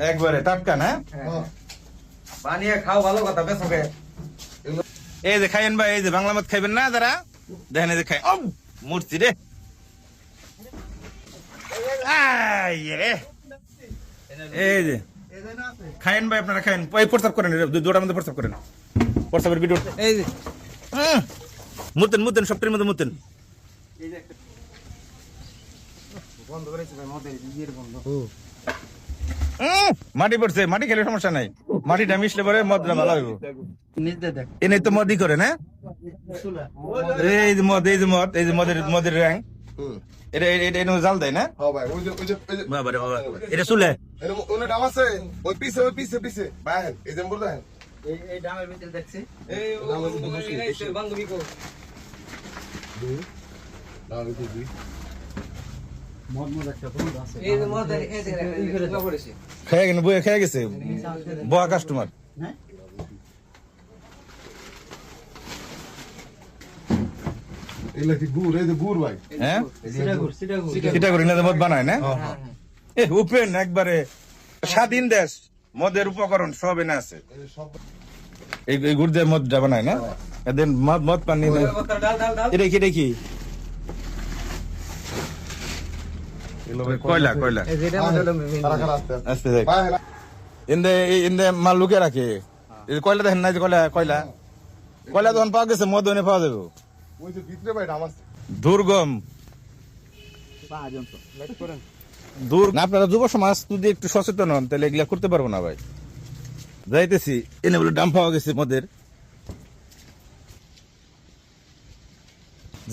একবারে টাটকা না? বানিয়ে খাও, ভালো কথা, বেসকে। এই যে খাইয়েন ভাই, এই যে বাংলা মদ খাইবেন না যারা, দেখেন এই যে খাই। ও মূর্তি রে, এই যে খাইয়েন ভাই, আপনারা খাইয়েন। এই প্রস্তাব করেন, দুটার মধ্যে প্রস্তাব করেন, প্রস্তাবের ভিডিও। এই যে মুতেন মুতেন, সপ্তাহের মধ্যে মুতেন। বন্ধ করেছে ভাই, মদের ইয়ের বন্ধ। মাটি পড়ছে, মাটি খেলে সমস্যা নাই, মাটিটা মিশলে পরে মদটা ভালো হইব। এনে তো মদই করে না, এই যে মদ, এই যে মদ, এই যে মদের রং, এটা এটা এটা জাল দেয় না? বাবারে বাবা, এটা চুলে ওই পিছে বাইরে এই যে বলতে এই ডামের ভিতরে দেখছি। বান্ধবী কো এই যে মদ, এই যে করেছে। খেয়ে গেছে, বইয়ে খেয়ে গেছে, বয়া কাস্টমার। এগুলা কি গুড়, এই যে গুড় ভাই। হ্যাঁ, সিটাগুড় এটা করে না মদ বানায় না? এ উপেন একবারে স্বাধীন দেশ, মদের উপকরণ সব এনে আছে। এই গুড় দিয়ে মদটা বানায় না? এদের মদ পানি ডাল ডাল ডাল। এটা কি, এটা কি? কয়লা কয়লা। এই যেটা আমাদের খারা খারা আসতে আস্তে দেখ, ভাই ইন্দে মাল লুকে রাখে। এই কয়লা দেখেন না, যে কয়লা কয়লা কয়লা যখন পাওয়া গেছে, মদ এনে পাওয়া যাবে। ওই যে ভিতরে ভাই ডাম আছে। দুর্গম না, আপনারা যুব সমাজ যদি একটু সচেতন হন তাহলে এগুলা করতে পারবো না ভাই। যাইতেছি, এনে বলে ডাম পাওয়া গেছে মদের।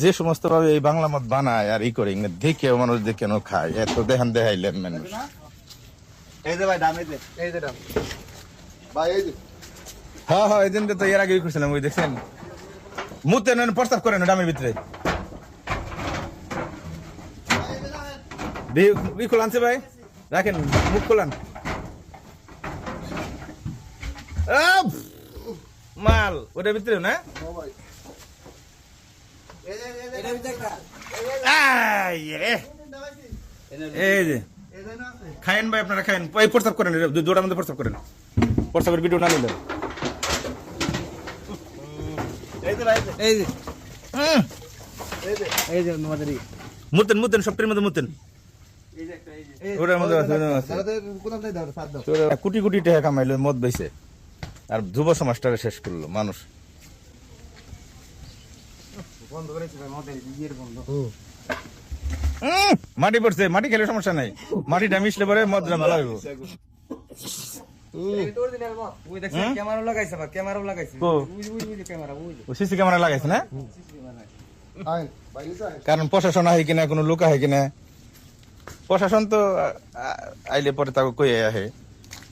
যে সমস্ত ভাবে এই বাংলা মদ বানায় আর ই করে, দেখে মানুষ দেখে খায়, এত দেখান দেখাইলেন মানুষ। এই যে ভাই ডাম, এই যে ডাম ভাই এই যে হ্যাঁ হ্যাঁ, এই দিন তো এর আগে করছিলাম, ওই দেখছেন মুতে নেন, প্রস্তাব করেন ডামের ভিতরে। খোলান ভাই, রাখেন, মুখ খোলান। মাল ওটার ভিতরে না? এই যে খায়েন ভাই, আপনারা খায়েন। এই প্রস্তাব করেন, দুটার মধ্যে প্রস্তাব করেন, প্রস্তাবের ভিডিও না নিলেন। এই যে এই যে মদেরই মুতেন মুতেন, সপ্তাহের মধ্যে মুতেন। এই যে একটা, এই যে ওটার মধ্যে আছে, ওটার মধ্যে আছে। কোথাও দাও সাত দাও। কোটি কোটি টাকা কামাইলো মদ বেচে, আর যুব সমাজটাকে শেষ করলো মানুষ। বন্ধ করেছে ভাই, মদের ইয়ের বন্ধ। মাটি পড়ছে, মাটি খেলে সমস্যা নাই, মাটিটা মিশলে পরে মদটা ভালো হইব। এই তো অরিজিনাল মদ। ওই দেখছেন ক্যামেরা লাগাইছে, ভাই ক্যামেরা লাগাইছে। ওই যে ক্যামেরা, ওই যে সিসি ক্যামেরা লাগাইছে না? আইন ভাই নিচে আইন। কারণ প্রশাসন আহে কিনা, কোনো লোক আহে কিনা। প্রশাসন তো আইলে পরে তাকে কই আহে।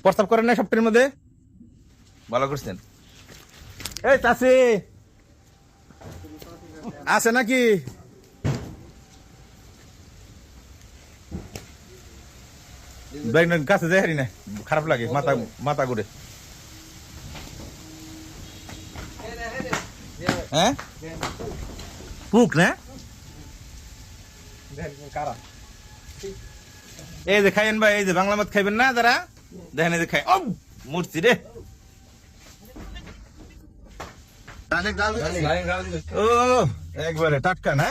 প্রস্তাব করেন না সপ্তাহের মধ্যে, ভালো করছেন। এই চাষি আছে নাকি? কাছে যাই হারি না, খারাপ লাগে, মাথা মাথা ঘুরে। হ্যাঁ, পুক না? কারা এই যে খাইয়েন ভাই, এই যে বাংলা মদ খাইবেন না যারা, দেখেন এই যে খাই। ও মূর্তি রে, ও একবারে টাটকা না?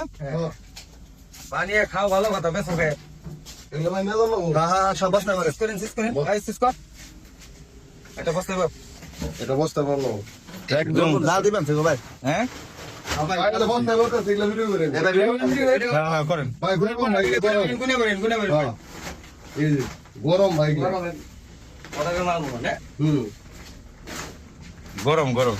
বানিয়ে খাও, ভালো কথা, বেসকে। এগুলা ভাই মেলো না। হ্যাঁ সব বস্তা করে শেষ করেন। এই শেষ কর, এটা বস্তা কর। এটা বস্তা বললো একদম লাল দিবেন তো ভাই। হ্যাঁ ভাই এটা বস্তা বলতে এগুলা ভিডিও করেন। হ্যাঁ হ্যাঁ, করেন। ভাই ঘুরে কোন ভাই গরম। গুনে করেন, গুনে করেন। হ্যাঁ এই যে গরম ভাই এগুলা। ওটাকে মারবো না। গরম গরম।